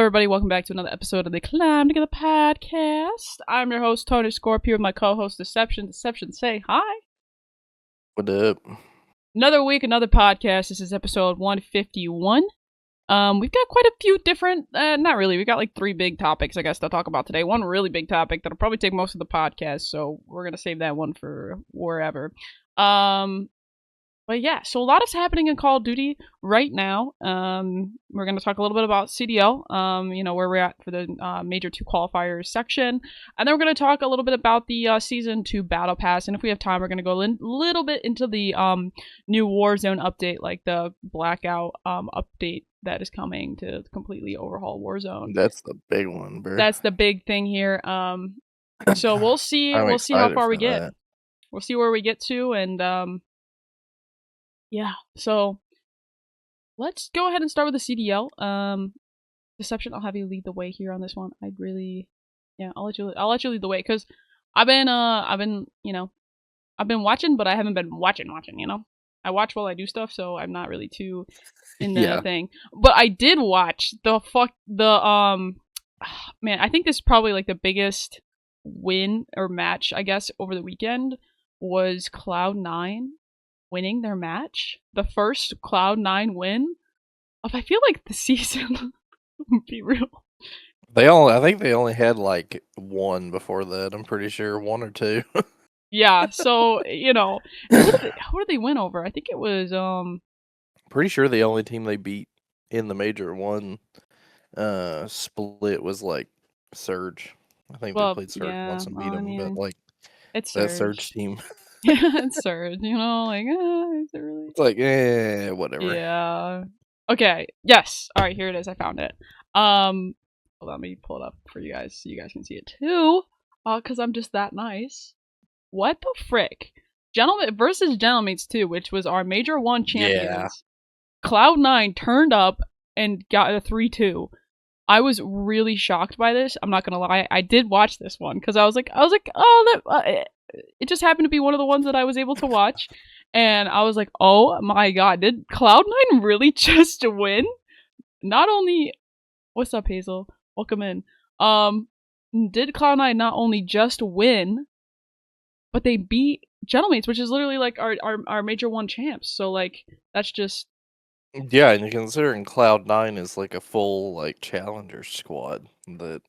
everybody. Welcome back to another episode of the Climb Together podcast. I'm your host, Tony Scorpio, with my co-host, Deception. Deception, say hi. What up? Another week, another podcast. This is episode 151. We've got quite a few different, not really, we got like 3 big topics, I guess, to talk about today. One really big topic that'll probably take most of the podcast, so we're going to save that one for wherever. But yeah, so a lot is happening in Call of Duty right now. We're going to talk a little bit about CDL, where we're at for the Major 2 qualifiers section. And then we're going to talk a little bit about the Season 2 Battle Pass. And if we have time, we're going to go a little bit into the new Warzone update, like the Blackout update that is coming to completely overhaul Warzone. That's the big one, bro. That's the big thing here. So we'll see. I'm We'll see how excited far we for get. that. We'll see where we get to, and yeah, so let's go ahead and start with the CDL. Deception, I'll have you lead the way here on this one. I'll let you lead the way because I've been watching, but I haven't been watching. I watch while I do stuff, so I'm not really too in the thing. But I did watch man. I think this is probably like the biggest win or match, I guess, over the weekend was Cloud9 winning their match. The first Cloud9 win of, I feel like, the season. Be real. I think they only had like one before that. I'm pretty sure 1 or 2. Yeah, so who did they win over? I think it was Pretty sure the only team they beat in the Major 1 split was like Surge. I think they played Surge once and beat them, but like it's that Surge team. Yeah, it's Surge. Is it really? It's like whatever. Yeah. Okay. Yes. All right. Here it is. I found it. Let me pull it up for you guys so you guys can see it too. Because I'm just that nice. What the frick? Gentlemen versus Gentlemates 2, which was our Major 1 champions. Yeah. Cloud9 turned up and got a 3-2. I was really shocked by this. I'm not gonna lie. I did watch this one because I was like, it just happened to be one of the ones that I was able to watch, and I was like, oh my god, did Cloud9 really just win? Not only, what's up, Hazel? Welcome in. Did Cloud9 not only just win, but they beat Gentlemates, which is literally like our Major 1 champs. So like that's just. Yeah, and considering Cloud9 is like a full like challenger squad that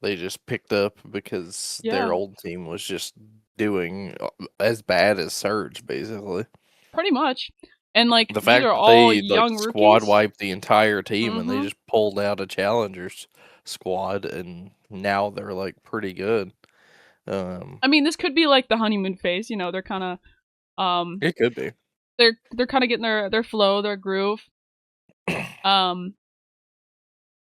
they just picked up because their old team was just doing as bad as Surge, basically. Pretty much. And like the fact these are all young like, rookies. Squad wiped the entire team and they just pulled out a challengers squad and now they're like pretty good. I mean, this could be like the honeymoon phase, they're kind of it could be. They're kind of getting their flow, their groove.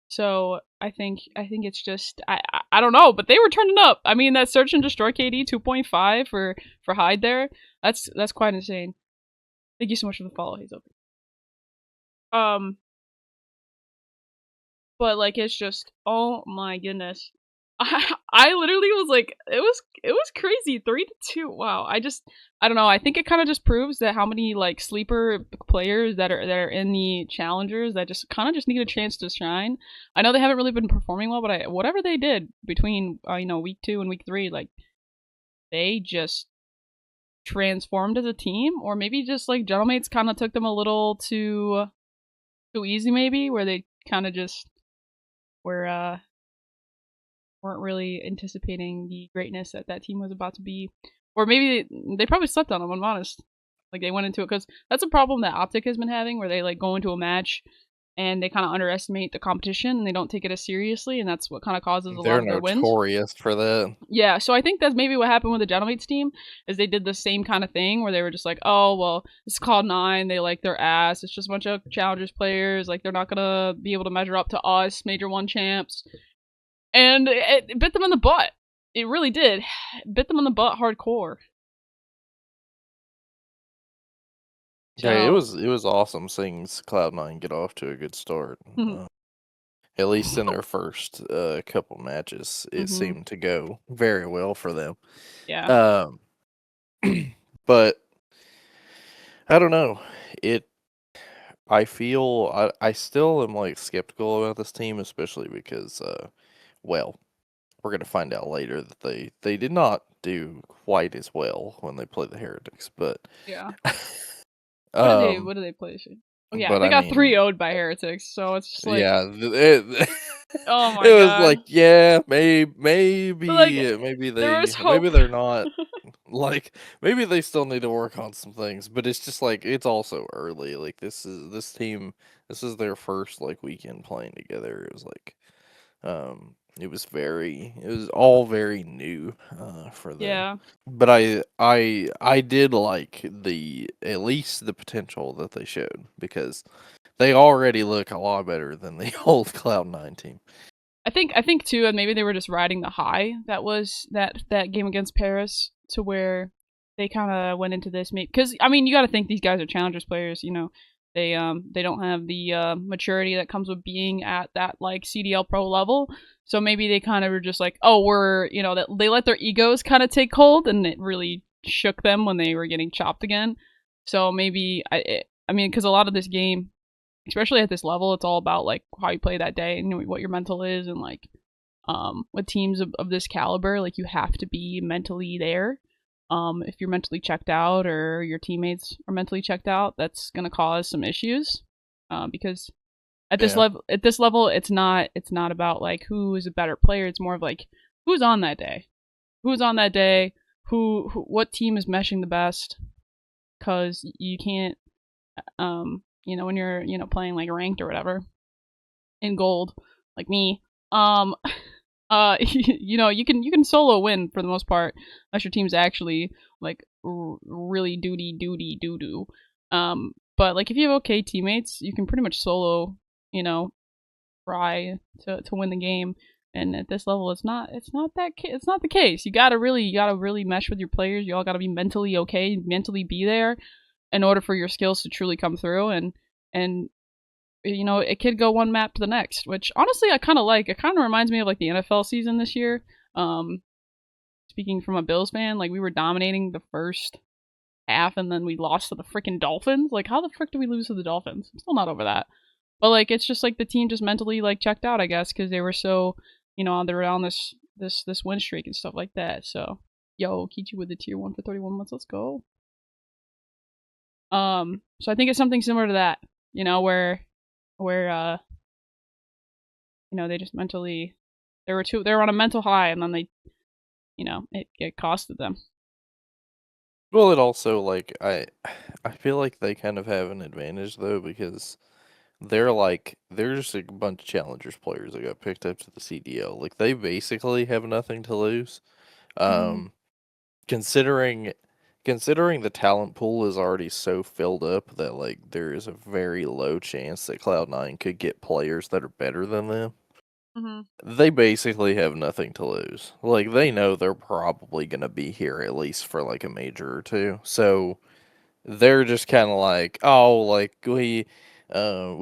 So I think it's just I don't know, but they were turning up. I mean, that Search and Destroy KD 2.5 for Hyde there, that's quite insane. Thank you so much for the follow, Hazel. But like it's just, oh my goodness. I literally was like, it was crazy. 3-2. Wow. I don't know. I think it kind of just proves that how many like sleeper players that are in the challengers that just kind of just need a chance to shine. I know they haven't really been performing well, but whatever they did between week 2 and week 3, like they just transformed as a team, or maybe just like Gentlemates kind of took them a little too easy, maybe, where they kind of just weren't really anticipating the greatness that team was about to be. Or maybe they probably slept on them, I'm honest. Like, they went into it, because that's a problem that Optic has been having, where they, like, go into a match, and they kind of underestimate the competition, and they don't take it as seriously, and that's what kind of causes a lot of their wins. They're notorious for that. Yeah, so I think that's maybe what happened with the Gentlemates team, is they did the same kind of thing, where they were just like, oh, well, it's called 9, they like their ass, it's just a bunch of Challengers players, like, they're not gonna be able to measure up to us, Major 1 champs. And it bit them in the butt. It really did. It bit them in the butt hardcore. So, yeah, it was awesome seeing Cloud9 get off to a good start. At least in their first couple matches, it seemed to go very well for them. Yeah. But I don't know. I feel I still am like skeptical about this team, especially because well, we're gonna find out later that they did not do quite as well when they played the Heretics, but Yeah. um, What do they play this year? Oh yeah, but they I got mean, 3-0'd by Heretics, so it's just like, yeah, it, oh it my was god. like, yeah, But like, there was maybe hope. they're not like maybe they still need to work on some things, but it's just like it's also early. Like this team, this is their first like weekend playing together. It was like it was all very new for them. Yeah. But I did like the at least the potential that they showed because they already look a lot better than the old Cloud9 team. I think too, and maybe they were just riding the high that was that game against Paris, to where they kind of went into this, maybe because I mean you got to think these guys are challengers players. They don't have the maturity that comes with being at that like CDL pro level. So maybe they kind of were just like, oh, we're that they let their egos kind of take hold, and it really shook them when they were getting chopped again. So maybe I mean, because a lot of this game, especially at this level, it's all about like how you play that day and what your mental is, and like with teams of this caliber, like you have to be mentally there. If you're mentally checked out or your teammates are mentally checked out, that's gonna cause some issues. Because Yeah. at this level, it's not about like who is a better player. It's more of like who's on that day, who's on that day, what team is meshing the best. Because you can't, when you're playing like ranked or whatever in gold, like me, um, you can solo win for the most part, unless your team's actually like really duty doo doo. But like if you have okay teammates, you can pretty much solo, you know, try to win the game. And at this level, it's not the case. You gotta really mesh with your players. You all gotta be mentally okay, mentally be there in order for your skills to truly come through. And it could go one map to the next, which honestly I kind of like. It kind of reminds me of like the NFL season this year. Um, Speaking from a Bills fan, like we were dominating the first half and then we lost to the freaking Dolphins. Like how the frick do we lose to the Dolphins? I'm still not over that. But like it's just like the team just mentally like checked out, I guess, because they were so they were on this win streak and stuff like that. So yo, Kichi with the tier 1 for 31 months. Let's go. So I think it's something similar to that, where they just mentally they were on a mental high, and then it costed them. Well, it also like I feel like they kind of have an advantage though because they're just a bunch of challengers players that got picked up to the CDL. Like they basically have nothing to lose. Hmm. Um, considering considering the talent pool is already so filled up that like there is a very low chance that Cloud9 could get players that are better than them. Hmm. They basically have nothing to lose. Like they know they're probably gonna be here at least for like a major or two. So they're just kind of like, oh, like we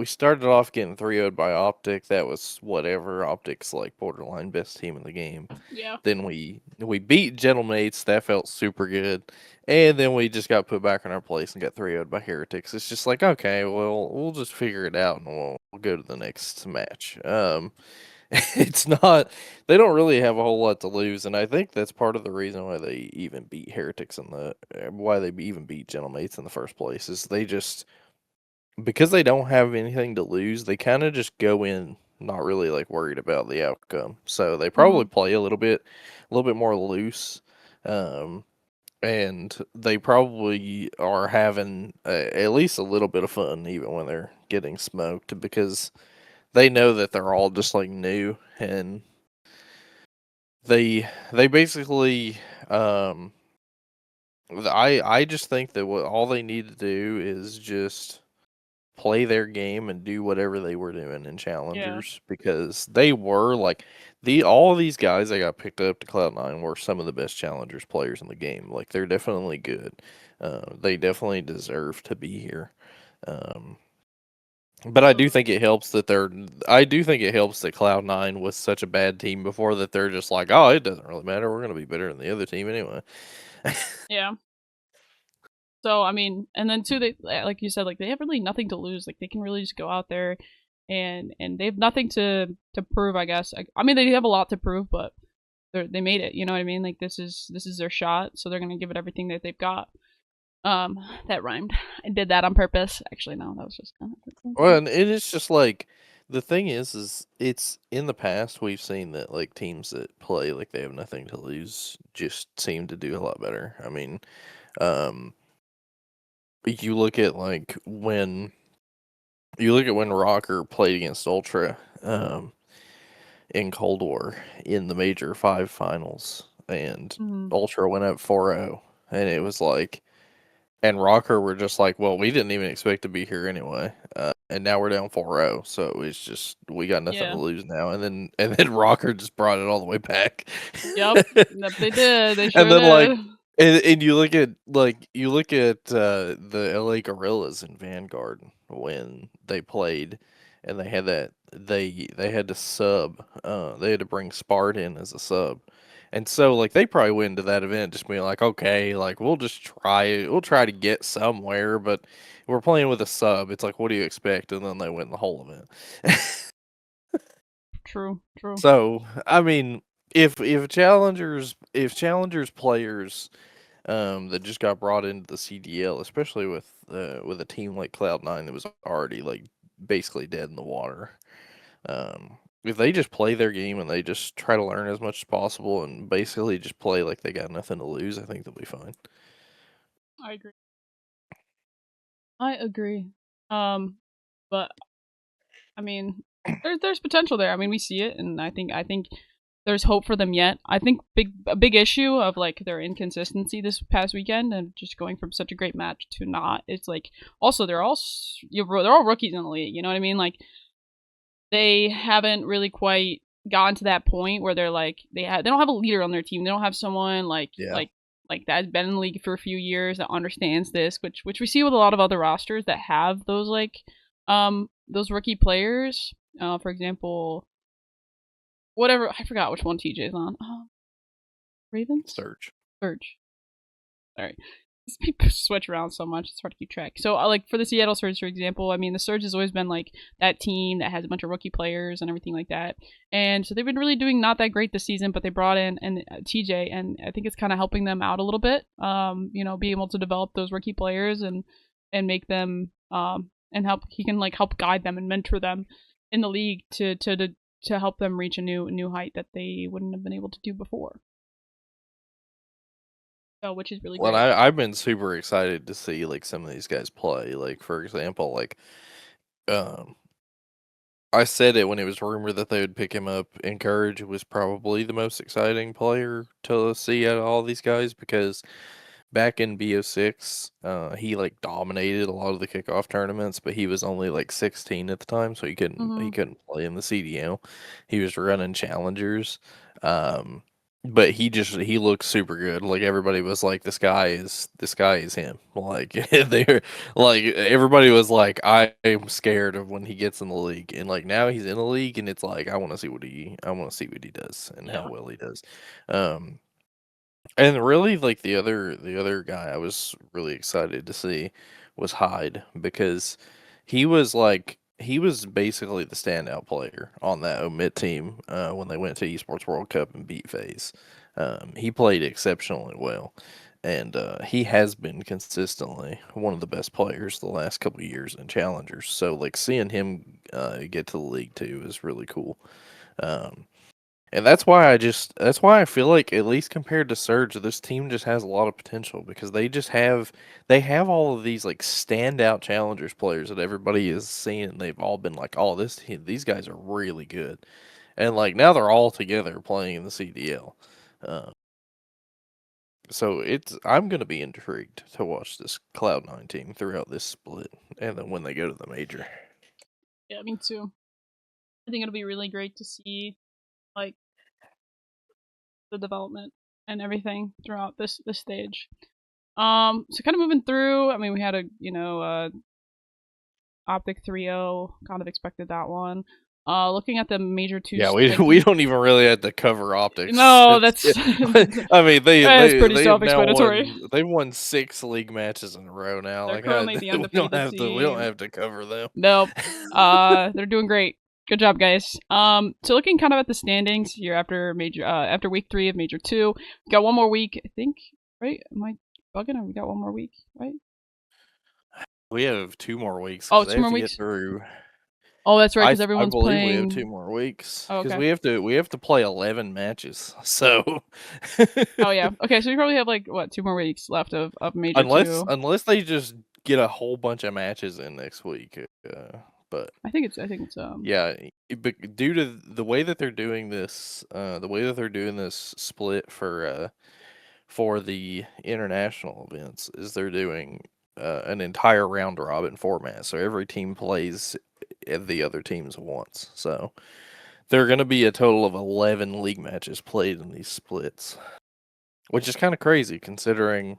started off getting 3-0'd by Optic. That was whatever. Optic's like borderline best team in the game. Yeah. Then we beat Gentlemates. That felt super good. And then we just got put back in our place and got 3-0'd by Heretics. It's just like, okay, well, we'll just figure it out and we'll go to the next match. It's not they don't really have a whole lot to lose, and I think that's part of the reason why they even beat Heretics in the why they even beat Gentlemates in the first place is they just because they don't have anything to lose, they kind of just go in not really like worried about the outcome. So they probably Hmm. play a little bit more loose. Um and they probably are having at least a little bit of fun even when they're getting smoked because they know that they're all just like new and they basically um I just think that what all they need to do is just play their game and do whatever they were doing in Yeah. challengers because they were like the all of these guys that got picked up to Cloud9 were some of the best challengers players in the game. Like they're definitely good. They definitely deserve to be here. Um, but Absolutely. I do think it helps that Cloud9 was such a bad team before that they're just like, oh, it doesn't really matter. We're gonna be better than the other team anyway. Yeah. So I mean, and then too, they like you said, like they have really nothing to lose. Like they can really just go out there, and they have nothing to prove. I guess. I mean, they have a lot to prove, but they made it. You know what I mean? Like this is their shot, so they're gonna give it everything that they've got. That rhymed. I did that on purpose. Actually, no, that was just kind Well, of. and it is just like the thing is it's in the past we've seen that like teams that play like they have nothing to lose just seem to do a lot better. I mean, um, you look at like when you look at when Rocker played against Ultra, in Cold War in the Major 5 finals, and Mhm. Ultra went up 4-0, and it was like, and Rocker were just like, well, we didn't even expect to be here anyway, and now we're down 4-0, so it's just we got nothing to Yeah. lose now, and then Rocker just brought it all the way back. Yep. Yep. They did. They And sure then like did. and you look at the LA Gorillas in Vanguard when they played, and they had that they had to sub, they had to bring Spart in as a sub, and so like they probably went into that event just being like, okay, like we'll try to get somewhere, but we're playing with a sub. It's like, what do you expect? And then they win the whole event. True. True. So I mean, if challengers players that just got brought into the CDL, especially with a team like Cloud9 that was already like basically dead in the water. If they just play their game and they just try to learn as much as possible and basically just play like they got nothing to lose, I think they'll be fine. I agree. I agree. Um, but I mean, there's potential there. I mean, we see it, and I think there's hope for them yet. I think a big issue of like their inconsistency this past weekend and just going from such a great match to not. It's like also they're all rookies in the league. You know what I mean? Like they haven't really quite gotten to that point where they're like they don't have a leader on their team. They don't have someone Yeah. like that's been in the league for a few years that understands this, which we see with a lot of other rosters that have those like those rookie players. For example, whatever I forgot which one TJ's on. Ravens, Surge. Surge. Sorry. These people switch around so much; it's hard to keep track. So, like for the Seattle Surge, for example, I mean, the Surge has always been like that team that has a bunch of rookie players and everything like that. And so they've been really doing not that great this season, but they brought in and TJ, and I think it's kind of helping them out a little bit. Being able to develop those rookie players and make them and help he can like help guide them and mentor them in the league to help them reach a new height that they wouldn't have been able to do before. So, which is really Well, great. I've been super excited to see like some of these guys play. Like for example, like um I said it when it was rumored that they would pick him up. Encourage was probably the most exciting player to see out of all these guys because back in BO6, he like dominated a lot of the kickoff tournaments, but he was only like 16 at the time, so he couldn't he Hmm. couldn't play in the CDL. He was running challengers. Um, but he looked super good. Like everybody was like, this guy is him. Like they like everybody was like, I am scared of when he gets in the league. And like now he's in the league and it's like I want to see what he does and how Yeah. well he does. Um and really, like the other guy I was really excited to see was Hyde because he was basically the standout player on that Omit team when they went to Esports World Cup and beat FaZe. He played exceptionally well, and he has been consistently one of the best players the last couple of years in Challengers. So like seeing him get to the league too is really cool. Um, and that's why I feel like at least compared to Surge, this team just has a lot of potential because they have all of these like standout challengers players that everybody is seeing and they've all been like, oh, these guys are really good. And like now they're all together playing in the CDL. Uh, so I'm gonna be intrigued to watch this Cloud9 team throughout this split and then when they go to the major. Yeah, me too. I think it'll be really great to see like the development and everything throughout this stage. So kind of moving through. I mean, we had a Optic 3.0. Kind of expected that one. Looking at the Major 2 Yeah, we standings. don't even really have to cover optics. No, It's that's I mean, it's pretty they have now self-explanatory. they've won 6 league matches in a row now. They're Like, how currently the we undefeated don't team. have to cover them. Nope. They're doing great. Good job, guys. So looking kind of at the standings here after after week 3 of Major 2, we got one more week, I think. Right? Am I bugging? Or we got one more week, right? We have 2 more weeks Oh, because they two have more to get weeks. through. Oh, that's right, because I everyone's believe we have 2 playing. more weeks Oh, because okay. we have to play 11 matches. So Oh yeah. Okay, so we probably have like what 2 more weeks left of Major unless 2. they just get a whole bunch of matches in next week, but I think it's yeah, but due to the way that they're doing this, split for the international events is they're doing an entire round robin format. So every team plays the other teams once. So there are going to be a total of 11 league matches played in these splits, which is kind of crazy considering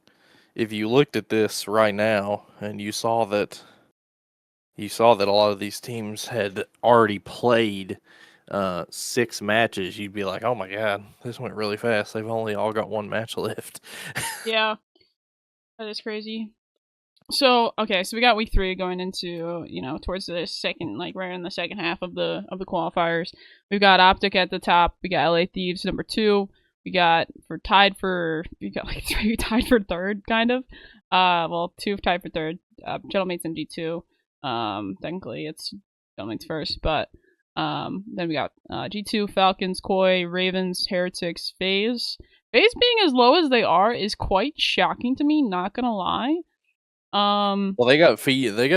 if you looked at this right now and you saw that a lot of these teams had already played 6 matches, you'd be like, "Oh my god, this went really fast. They've only all got one match left." yeah, that is crazy. So okay, so we got week 3 going into towards the second, like right in the second half of the qualifiers. We've got Optic at the top. We got LA Thieves number 2. We got like 3 tied for third, kind of. Well, 2 tied for third. Gentleman's in G2. Technically it's Gentleman's first, but then we got G2 Falcons, Koi, Ravens, Heretics, FaZe. FaZe being as low as they are is quite shocking to me. Not gonna lie. Well, they got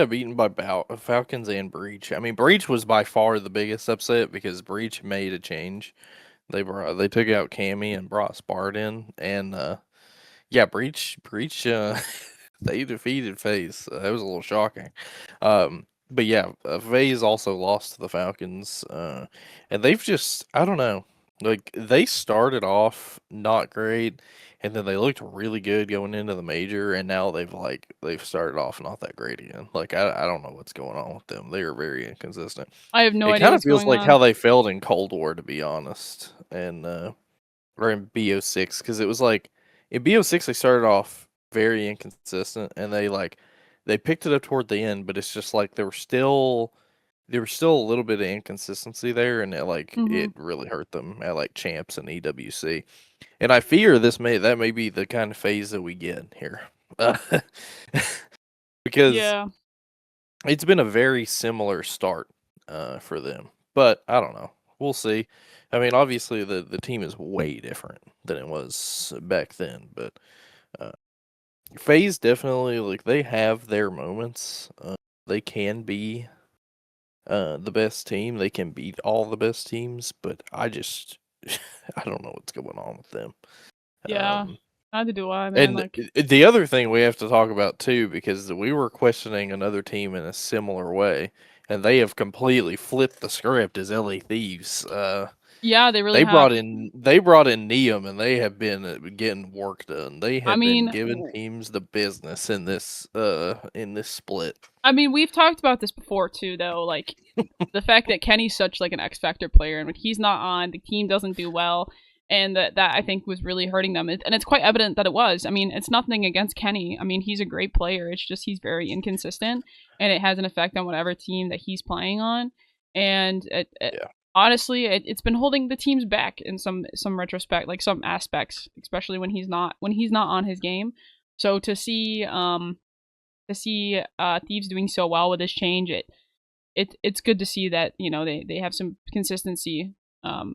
beaten by Falcons and Breach. I mean, Breach was by far the biggest upset because Breach made a change. They took out Cammy and brought Spart in, and yeah, Breach they defeated FaZe. That was a little shocking. But yeah, FaZe also lost to the Falcons, and they've just I don't know, like they started off not great, and then they looked really good going into the major, and now they've started off not that great again. Like I don't know what's going on with them. They are very inconsistent. I have no It idea kind of what's feels going like how on. they failed in Cold War, to be honest, and or in BO6 because it was like in BO6 they started off very inconsistent and they picked it up toward the end, but it's just like there was still a little bit of inconsistency there, and Hmm. it really hurt them at like champs and EWC. And I fear that may be the kind of phase that we get here, uh, because Yeah, it's been a very similar start for them, but I don't know. We'll see. I mean, obviously the team is way different than it was back then, but uh, FaZe definitely like they have their moments. They can be the best team. They can beat all the best teams, but I just I don't know what's going on with them. yeah. Um, Neither do I, man. And Like, the other thing we have to talk about too, because we were questioning another team in a similar way, and they have completely flipped the script as LA Thieves. yeah, they really have. They brought in Neum, and they have been getting work done. They I have been mean, giving teams the business in this split. we've talked about this before too, though. Like, the fact that Kenny's such like an X Factor player, and when he's not on, the team doesn't do well, and that I think was really hurting them. And it's quite evident that it was. I mean, it's nothing against Kenny. I mean, he's a great player. It's just he's very inconsistent, and it has an effect on whatever team that he's playing on. And Yeah. honestly, it's been holding the teams back in some retrospect, like some aspects, especially when he's not on his game. So to see Thieves doing so well with this change, it's good to see that they have some consistency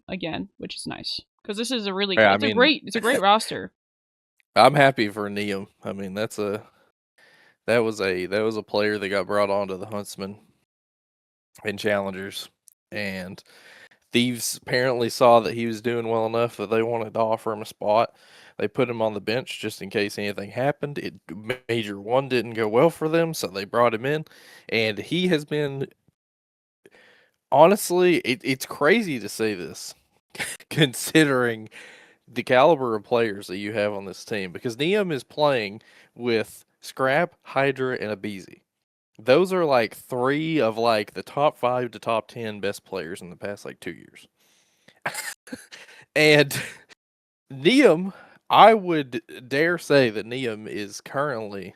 again, which is nice because this is Yeah, I mean, it's a great roster. I'm happy for Neum. I mean, that was a player that got brought onto the Huntsman and Challengers, and Thieves apparently saw that he was doing well enough that they wanted to offer him a spot. They put him on the bench just in case anything happened. Major 1 didn't go well for them, so they brought him in, and he has been honestly. It's crazy to say this, considering the caliber of players that you have on this team, because Neum is playing with Scrap, Hydra, and Abizi, those are like 3 of like the top 5 to top 10 best players in the past like 2 years. And Neum, I would dare say that Neum is currently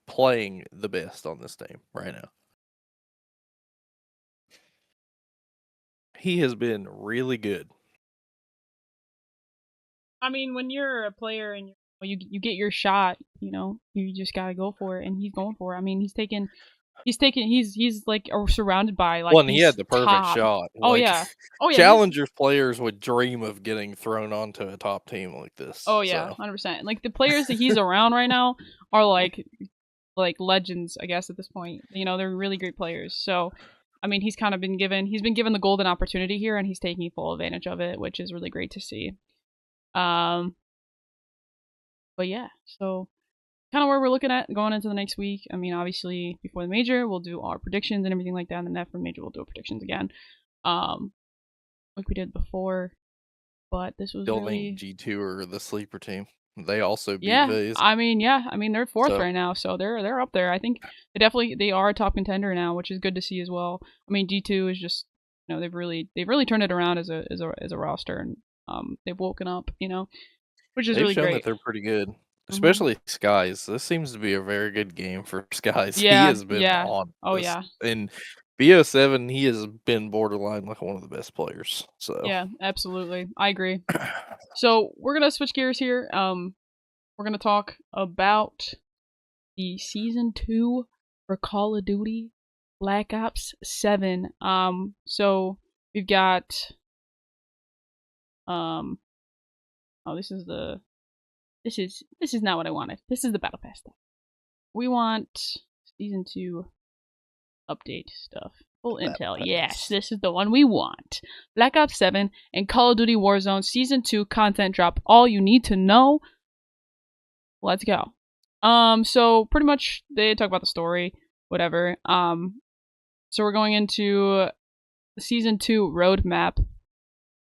playing the best on this team right now. He has been really good. I mean, when you're a player and you get your shot, you just gotta go for it, and he's going for it. I mean, he's like surrounded by like Well, and he had these the perfect top. shot. Oh Like yeah, oh yeah, he's. Challengers players would dream of getting thrown onto a top team like this. Oh yeah, So 100%. Like the players that he's around right now are like legends, I guess at this point. They're really great players. So, I mean, he's been given the golden opportunity here, and he's taking full advantage of it, which is really great to see. Um, but yeah, so kind of where we're looking at going into the next week. I mean, obviously before the major, we'll do our predictions and everything like that, and then after the major, we'll do our predictions again, um, like we did before. But this was still think really. G2 are the sleeper team. They also beat Yeah, FaZe. I mean they're fourth So right now, so they're up there. I think they are a top contender now, which is good to see as well. I mean G2 is just they've really turned it around as a roster, and they've woken up, which is they've really shown that great. they're pretty good. Hmm. Especially Skies. This seems to be a very good game for Skies. He Yeah, has been yeah. on Oh this. yeah. In BO7, he has been borderline like one of the best players. So Yeah, absolutely. I agree. So we're gonna switch gears here. We're gonna talk about the season 2 for Call of Duty Black Ops 7. So we've got um oh this is not what I wanted. This is the battle pass stuff. We want season 2 update stuff. Full that intel. Yes, pass. this is the one we want. Black Ops 7 and Call of Duty Warzone season 2 content drop. All you need to know. Let's go. So pretty much they talk about the story, whatever. So we're going into season 2 roadmap.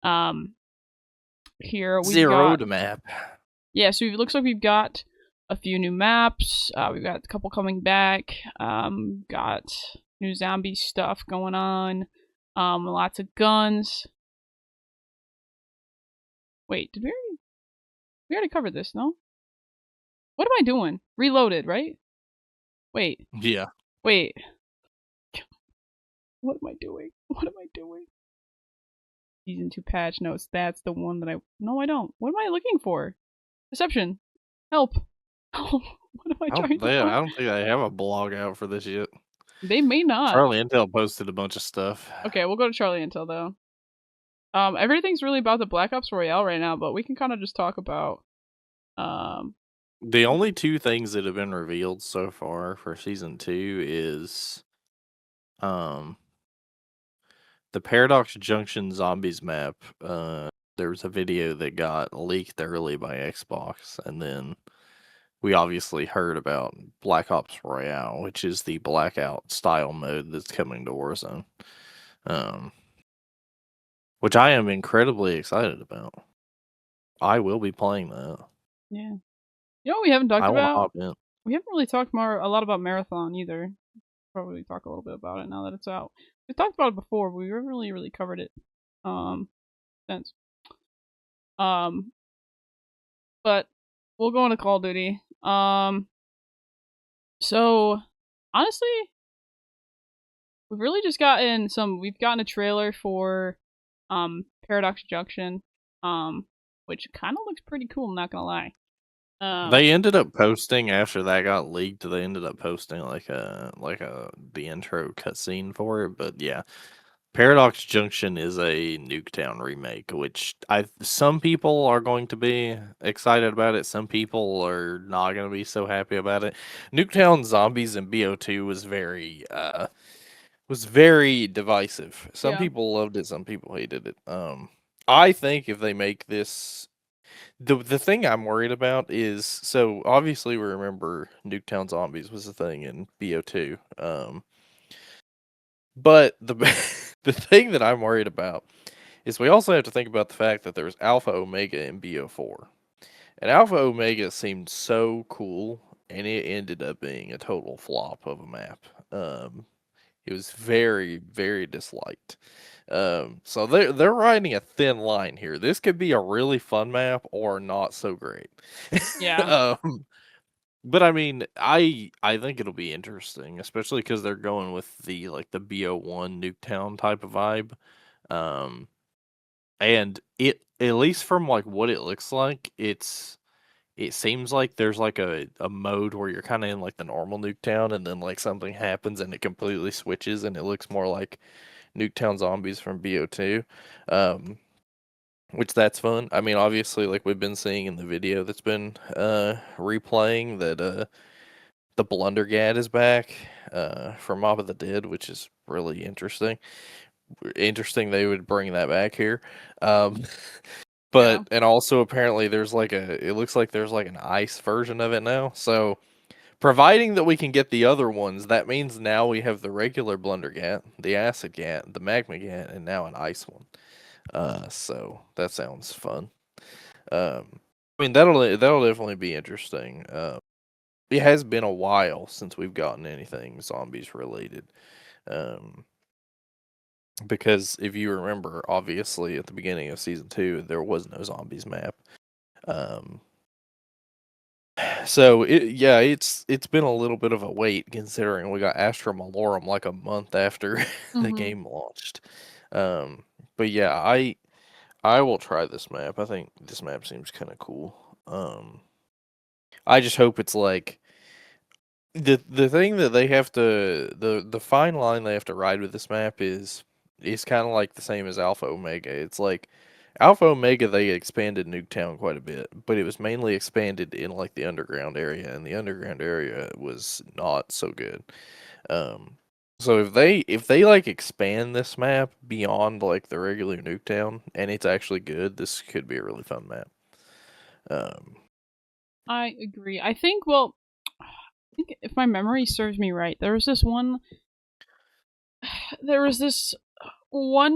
Um, here we've Zero got to map. so it looks like we've got a few new maps. We've got a couple coming back. Got new zombie stuff going on. Lots of guns. Wait, did we already covered this? No. What am I doing? Reloaded, right? Wait, Yeah. wait. What am I doing? What am I doing? Season 2 patch notes. That's the one that I. No, I don't. What am I looking for? Deception. Help. Oh, what am I trying to I find? don't think they have a blog out for this yet. They may not. Charlie Intel posted a bunch of stuff. Okay, we'll go to Charlie Intel though. Everything's really about the Black Ops Royale right now, but we can kind of just talk about. Um, The only 2 things that have been revealed so far for season 2 is the Paradox Junction Zombies map. There was a video that got leaked early by Xbox, and then we obviously heard about Black Ops Royale, which is the blackout style mode that's coming to Warzone. Which I am incredibly excited about. I will be playing that. yeah. You know what we haven't talked I want to about? hop in. We haven't really talked a lot about Marathon either. Probably talk a little bit about it now that it's out. We talked about it before, but we haven't really covered it since. Um, but we'll go into Call of Duty. So honestly, we've gotten a trailer for Paradox Junction, which kind of looks pretty cool, I'm not gonna lie. They ended up posting after that got leaked. They ended up posting like the intro cutscene for it. But yeah, Paradox Junction is a Nuketown remake, which some people are going to be excited about it. Some people are not going to be so happy about it. Nuketown Zombies in BO2 was very divisive. Some Yeah, people loved it, some people hated it. I think if they make this, the thing I'm worried about is, so obviously we remember Nuketown Zombies was a thing in BO2. But the thing that I'm worried about is we also have to think about the fact that there was Alpha Omega in BO4. And Alpha Omega seemed so cool, and it ended up being a total flop of a map. It was very, very disliked. So they're riding a thin line here. This could be a really fun map or not so great. Yeah. um, but I mean, I think it'll be interesting, especially because they're going with the like the BO1 Nuketown type of vibe. Um, and it at least from like what it looks like, it seems like there's like a mode where you're kind of in like the normal Nuketown, and then like something happens and it completely switches, and it looks more like Nuketown Zombies from BO2. Um, which that's fun. I mean, obviously, like we've been seeing in the video that's been replaying that the Blundergat is back from Mob of the Dead, which is really interesting. Interesting they would bring that back here. Um, Yeah. but and also apparently there's like it looks like there's like an ice version of it now. So providing that we can get the other ones, that means now we have the regular Blundergat, the Acid Gat, the Magma Gat, and now an ice one. So that sounds fun. I mean that'll definitely be interesting. It has been a while since we've gotten anything zombies related. Um, because if you remember, obviously at the beginning of season 2, there was no zombies map. Um, so yeah, it's been a little bit of a wait considering we got Astra Malorum like a month after the Mhm. game launched. Um, but yeah, I will try this map. I think this map seems kind of cool. I just hope it's like the thing that they have to the fine line they have to ride with this map is kind of like the same as Alpha Omega. It's like Alpha Omega they expanded Nuketown quite a bit, but it was mainly expanded in like the underground area, and the underground area was not so good. Um, so if they like expand this map beyond like the regular Nuketown and it's actually good, this could be a really fun map. Um, I agree. I think, well, I think if my memory serves me right, there was this one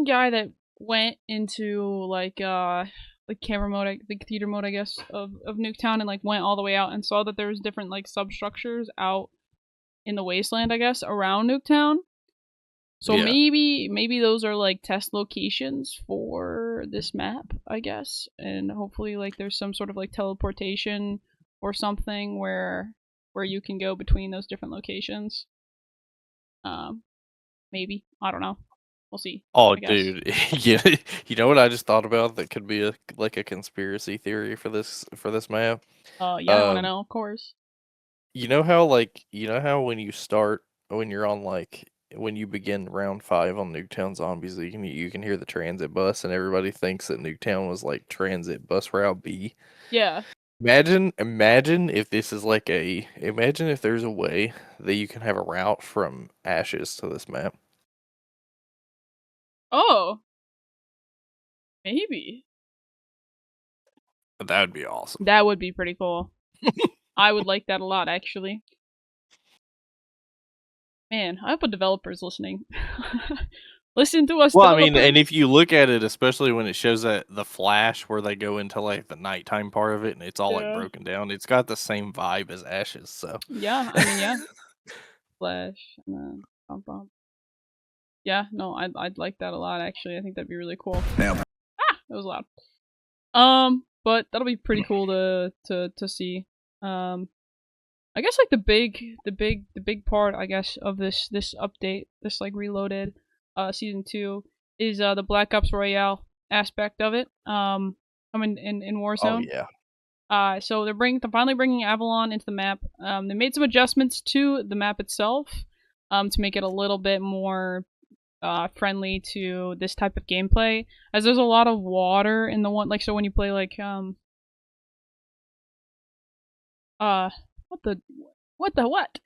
guy that went into like camera mode, like theater mode, I guess, of Nuketown, and like went all the way out and saw that there was different like substructures out in the wasteland, I guess, around Nuketown. So yeah. maybe those are like test locations for this map, I guess, and hopefully like there's some sort of like teleportation or something where you can go between those different locations. Um, maybe, I don't know. We'll see. Oh, I guess. dude, yeah. You know what I just thought about that could be a like a conspiracy theory for this map. Yeah, I want to Um, know, of course. you know how when you're on like when you begin round 5 on Nuketown Zombies, you can hear the transit bus, and everybody thinks that Nuketown was like transit bus route B. Yeah. Imagine if this is like imagine if there's a way that you can have a route from Ashes to this map. Oh, maybe. That would be awesome. That would be pretty cool. I would like that a lot, actually. Man, I hope a developer's listening. Listen to us, Well, I mean, and developers. if you look at it, especially when it shows that the flash where they go into like the nighttime part of it and it's all like Yeah. broken down, it's got the same vibe as Ashes. So, Yeah, I mean, yeah. Flash, and then bump bump. Yeah, no, I'd like that a lot, actually. I think that'd be really cool. now, Ah, that was loud. But that'll be pretty cool to see. Um, I guess like the big part, I guess, of this update, this like reloaded season 2 is the Black Ops Royale aspect of it. Coming in oh Warzone. yeah, So they're finally bringing Avalon into the map. They made some adjustments to the map itself, to make it a little bit more friendly to this type of gameplay. As there's a lot of water in the one, like, so when you play like uh what the what?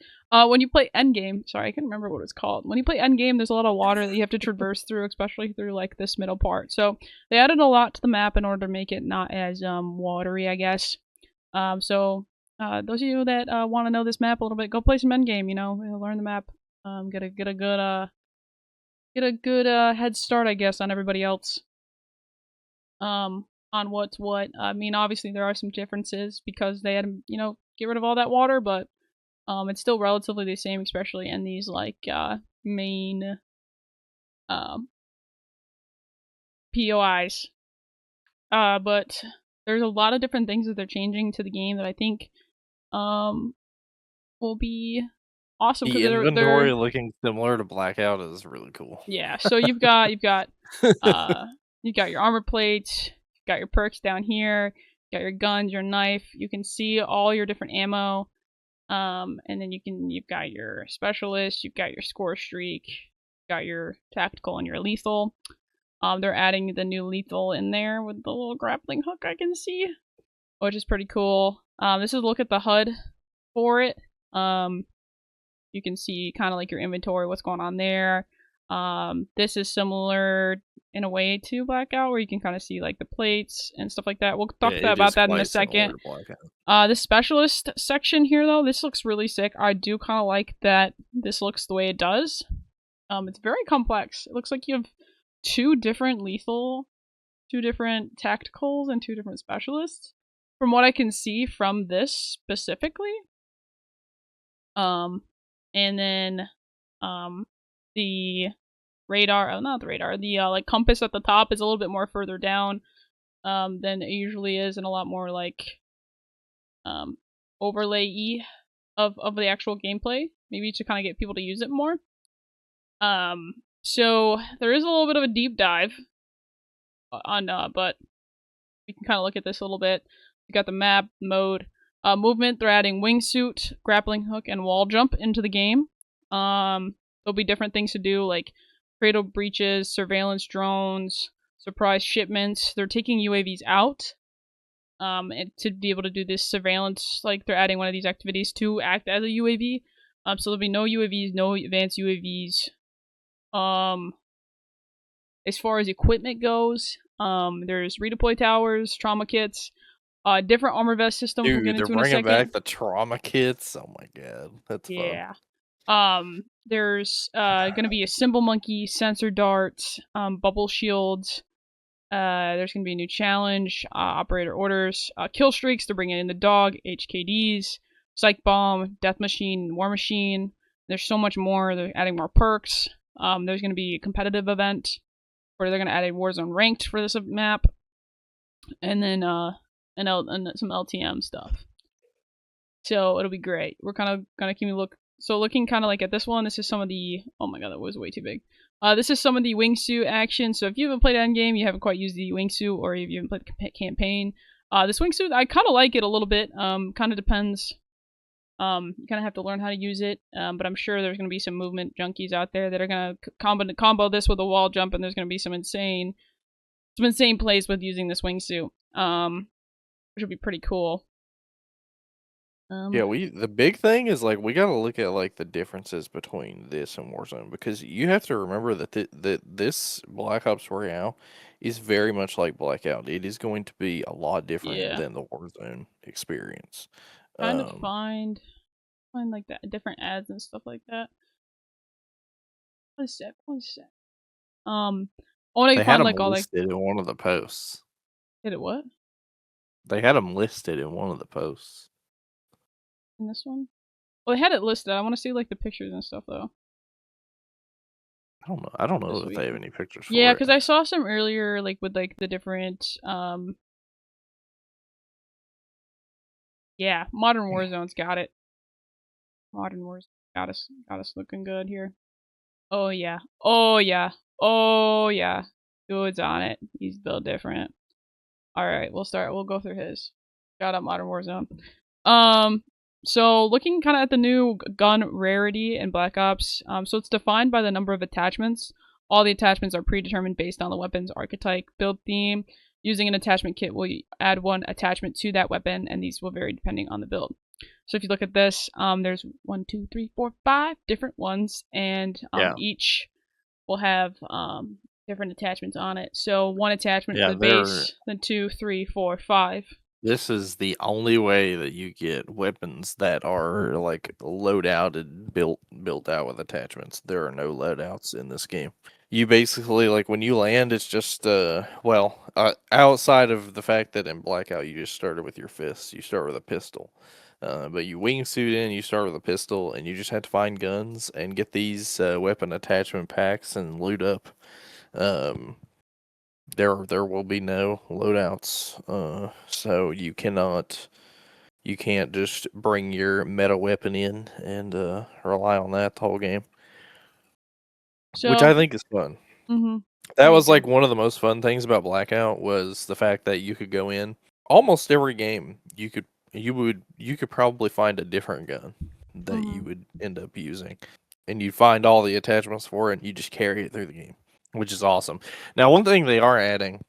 When you play Endgame, sorry, I can't remember what it's called. When you play Endgame, there's a lot of water that you have to traverse through, especially through like this middle part. So they added a lot to the map in order to make it not as watery, I guess. Those of you that want to know this map a little bit, go play some Endgame. Learn the map. Get a good head start, I guess, on everybody else. On what's what. I mean, obviously there are some differences because they had to, get rid of all that water, but It's still relatively the same, especially in these like main um, POIs. But there's a lot of different things that they're changing to the game that I think um, will be awesome because The they're inventory looking similar to Blackout is really cool. yeah. So uh you've got your armor plates, you've got your perks down here, you got your guns, your knife. You can see all your different ammo. And then you've got your specialist, you've got your score streak, you've got your tactical and your lethal. They're adding the new lethal in there with the little grappling hook I can see, which is pretty cool. This is a look at the HUD for it. You can see kind of like your inventory, what's going on there. This is similar in a way to Blackout, where you can kind of see like the plates and stuff like that. We'll Yeah, talk it about is that in a quite similar second. to Blackout. The specialist section here, though, this looks really sick. I do kind of like that this looks the way it does. It's very complex. It looks like you have two different lethal, two different tacticals, and two different specialists. From what I can see from this specifically, and then the radar, oh, not the radar, the like compass at the top is a little bit more further down than it usually is, and a lot more like overlay of the actual gameplay, maybe to kind of get people to use it more. So there is a little bit of a deep dive on, but we can kind of look at this a little bit. We got the map mode, movement. They're adding wingsuit, grappling hook, and wall jump into the game. There'll be different things to do like cradle breaches, surveillance drones, surprise shipments. They're taking UAVs out. And to be able to do this surveillance, like they're adding one of these activities to act as a UAV. So there'll be no UAVs, no advanced UAVs. As far as equipment goes, there's redeploy towers, trauma kits, different armor vest systems we'll get Dude, they're into in a bringing back second. the trauma kits. Oh my god, that's fun. Yeah. There's gonna be a symbol monkey, sensor darts, bubble shields. There's gonna be a new challenge, operator orders, kill streaks. They're bringing in the dog, HKDs, psych bomb, death machine, war machine. There's so much more. They're adding more perks. There's gonna be a competitive event where they're gonna add a Warzone ranked for this map, and then and some LTM stuff. So it'll be great. We're kind of gonna keep a look. So looking kind of like at this one, this is some of the. Oh my god, that was way too big. This is some of the wingsuit action. So if you haven't played Endgame, you haven't quite used the wingsuit, or if you haven't played the campaign, this wingsuit I kind of like it a little bit. Kind of depends. You kind of have to learn how to use it. But I'm sure there's gonna be some movement junkies out there that are gonna combo this with a wall jump, and there's gonna be some insane plays with using this wingsuit. Which would be pretty cool. Yeah, the big thing is like we got to look at like the differences between this and Warzone because you have to remember that that this Black Ops Royale is very much like Blackout. It is going to be a lot different Yeah. than the Warzone experience. Trying to Um, find like that different ads and stuff like that. One sec. I want to they had find them like all like listed in one of the posts. hit it what They had them listed in one of the posts. in this one. Well, they had it listed. I want to see like the pictures and stuff though. I don't know. I don't know This if week. they have any pictures Yeah, for it. because I saw some earlier like with like the different yeah, Modern Warzone's got it. Modern Wars got us looking good here. Oh yeah. Oh yeah. Oh yeah. Dude's on it. He's built different. Alright, we'll go through his. Shout out Modern Warzone. Um so looking kind of at the new gun rarity in Black Ops, so it's defined by the number of attachments. All the attachments are predetermined based on the weapon's archetype build theme. Using an attachment kit will add one attachment to that weapon, and these will vary depending on the build. So if you look at this, there's 1, 2, 3, 4, 5 different ones, and Yeah, each will have different attachments on it. So one attachment for yeah. the They're base, then 2, 3, 4, 5. This is the only way that you get weapons that are like loadouted, built out with attachments. There are no loadouts in this game. You basically like when you land, it's just outside of the fact that in Blackout you just started with your fists, you start with a pistol. But you wingsuit in, you start with a pistol, and you just have to find guns and get these weapon attachment packs and loot up. Um, there will be no loadouts, so you can't just bring your meta weapon in and rely on that the whole game, which So, I think is fun. mhm, That I was agree. like one of the most fun things about Blackout was the fact that you could go in almost every game. You could probably find a different gun that you Mhm. would end up using, and you'd find all the attachments for it, and you just carry it through the game, which is awesome. Now, one thing they are adding,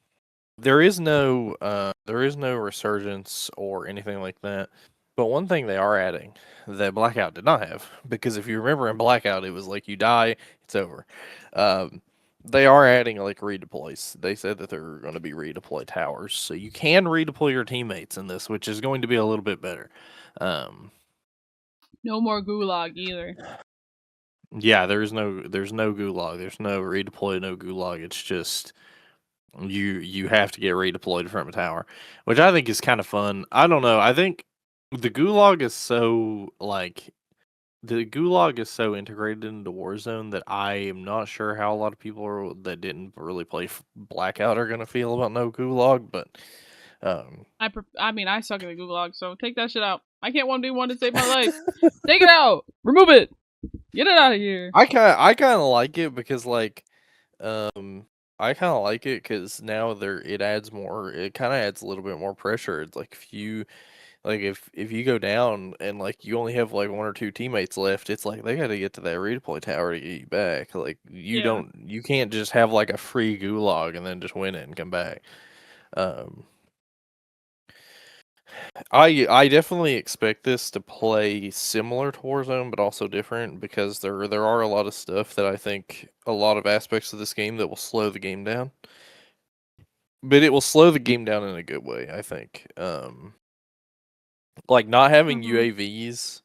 there is no resurgence or anything like that. But one thing they are adding that Blackout did not have, because if you remember in Blackout, it was like you die, it's over. Um, they are adding like redeploys. They said that there are going to be redeploy towers, so you can redeploy your teammates in this, which is going to be a little bit better. Um, No more gulag either. yeah, there's no gulag, there's no redeploy, no gulag. It's just you have to get redeployed from a tower, which I think is kind of fun. I don't know. I think the gulag is so like the gulag is so integrated into Warzone that I am not sure how a lot of people that didn't really play Blackout are gonna feel about no gulag. But um, I mean, I suck at the gulag, so take that shit out. I can't 1v1 to save my life. Take it out. Remove it. Get it out of here. I kind of like it because um I kind of like it because now there it adds more. It kind of adds a little bit more pressure. It's like if you go down and like you only have like one or two teammates left, it's like they got to get to that redeploy tower to get you back. Like Yeah. you can't just have like a free gulag and then just win it and come back. Um, I definitely expect this to play similar to Warzone, but also different because there are a lot of stuff that I think a lot of aspects of this game that will slow the game down. But it will slow the game down in a good way, I think. Like not having Mhm. UAVs.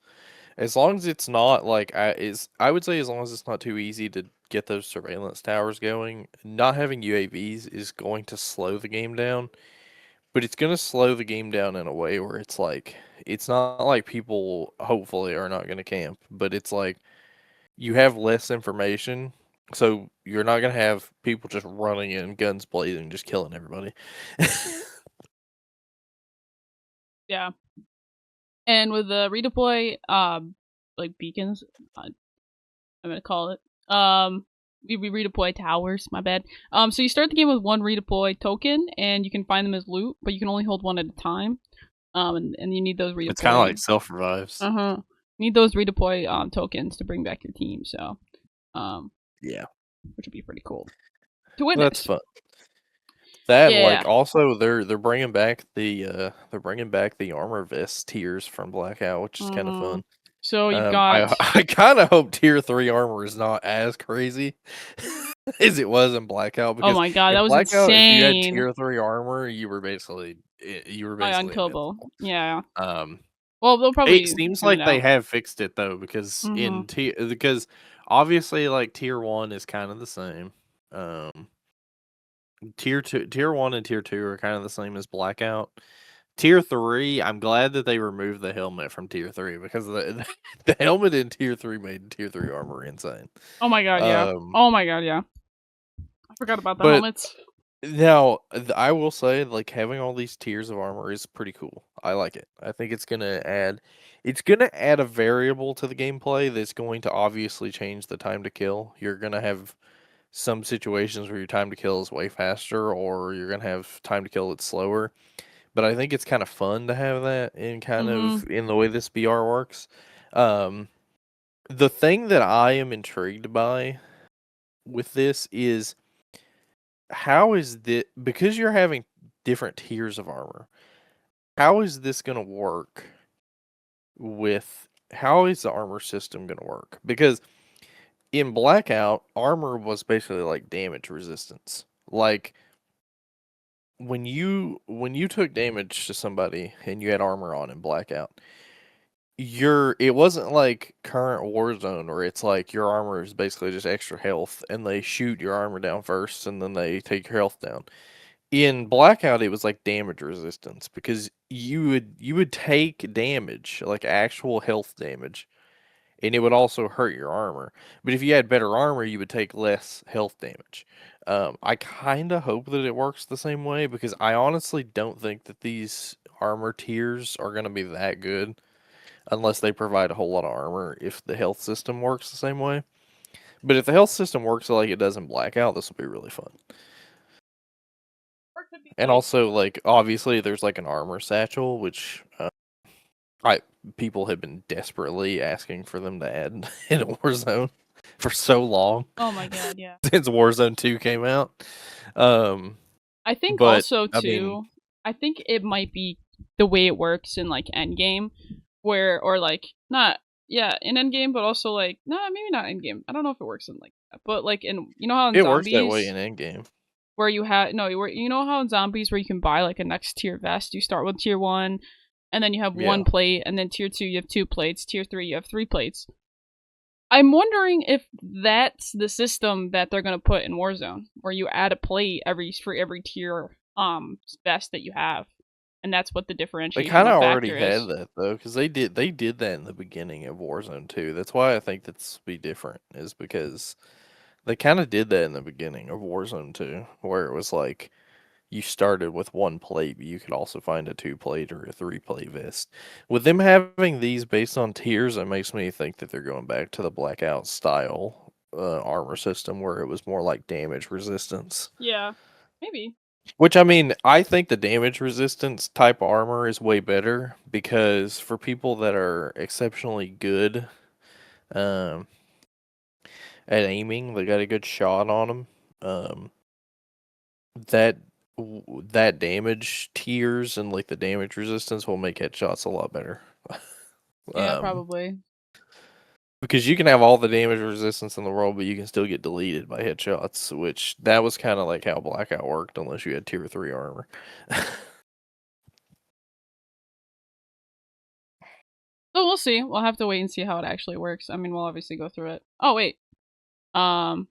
As long as it's not like I would say as long as it's not too easy to get those surveillance towers going, not having UAVs is going to slow the game down, but it's going to slow the game down in a way where it's like it's not like people hopefully are not going to camp, but it's like you have less information, so you're not going to have people just running in guns blazing just killing everybody. Yeah. And with the redeploy, like beacons, I'm gonna call it. We redeploy towers. My bad. So you start the game with one redeploy token, and you can find them as loot, but you can only hold one at a time. And you need those It's kind of redeploy. like self revives. Uh huh. Need those redeploy tokens to bring back your team. So, um, Yeah. which would be pretty cool to That's witness. fun. That and Yeah. like also they're bringing back the armor vest tiers from Blackout, which is kind of Mhm. fun. So you've got I kind of hope tier 3 armor is not as crazy as it was in Blackout oh because my god, in that was Blackout if you had insane. tier 3 armor, you were basically Unkillable. invincible. Yeah. Um Well, they'll it probably seems tune it like they out. have fixed it though Mhm. because obviously like tier 1 is kind of the same. Um tier 1 and tier 2 are kind of the same as Blackout. Tier 3, I'm glad that they removed the helmet from tier 3 because the helmet in tier 3 made tier 3 armor insane. Oh my god, yeah. Um Oh my god, yeah. I forgot about the but helmets. now I will say like having all these tiers of armor is pretty cool. I like it. I think it's going to add a variable to the gameplay that's going to obviously change the time to kill. You're going to have some situations where your time to kill is way faster or you're going to have time to kill that's slower. But I think it's kind of fun to have that in kind of Mhm. in the way this BR works. Um, the thing that I am intrigued by with this is how is this because you're having different tiers of armor. How is this going to work with how is the armor system going to work? Because in Blackout, armor was basically like damage resistance. Like when you took damage to somebody and you had armor on in Blackout, it wasn't like current Warzone where it's like your armor is basically just extra health and they shoot your armor down first and then they take your health down. in Blackout it was like damage resistance because you would take damage, like actual health damage, and it would also hurt your armor. But if you had better armor, you would take less health damage. I kind of hope that it works the same way because I honestly don't think that these armor tiers are going to be that good unless they provide a whole lot of armor if the health system works the same way. But if the health system works like it does in Blackout, this will be really fun. Or it could be And like also, like, obviously, there's like an armor satchel, which I people have been desperately asking for them to add in Warzone for so long oh my god, yeah. since Warzone 2 came out. Um, I think but also I mean, too, I think it might be the way it works in like Endgame, where or like not yeah in Endgame, but also like nah maybe not Endgame. I don't know if it works in like that, but like in you know how in it works that way zombies in Endgame. where you have no where you know how in zombies where you can buy like a next tier vest. You start with tier 1, and then you have Yeah, one plate, and then tier 2 you have 2 plates, tier 3 you have 3 plates. I'm wondering if that's the system that they're gonna put in Warzone, where you add a plate every for every tier vest that you have, and that's what the they kind differentiation of already factor had is. that though, because they did that in the beginning of Warzone 2. That's why I think that's be different, is because they kind of did that in the beginning of Warzone 2, where it was like you started with one plate, but you could also find a two plate or a three plate vest. With them having these based on tiers, it makes me think that they're going back to the Blackout style armor system where it was more like damage resistance. Yeah, maybe. Which, I mean, I think the damage resistance type armor is way better because for people that are exceptionally good um, at aiming, they got a good shot on them. That that damage tiers and like the damage resistance will make headshots a lot better. Yeah, um, probably. because you can have all the damage resistance in the world, but you can still get deleted by headshots, which that was kind of like how Blackout worked, unless you had tier 3 armor. So we'll see. We'll have to wait and see how it actually works. I mean, we'll obviously go through it. Oh wait, um,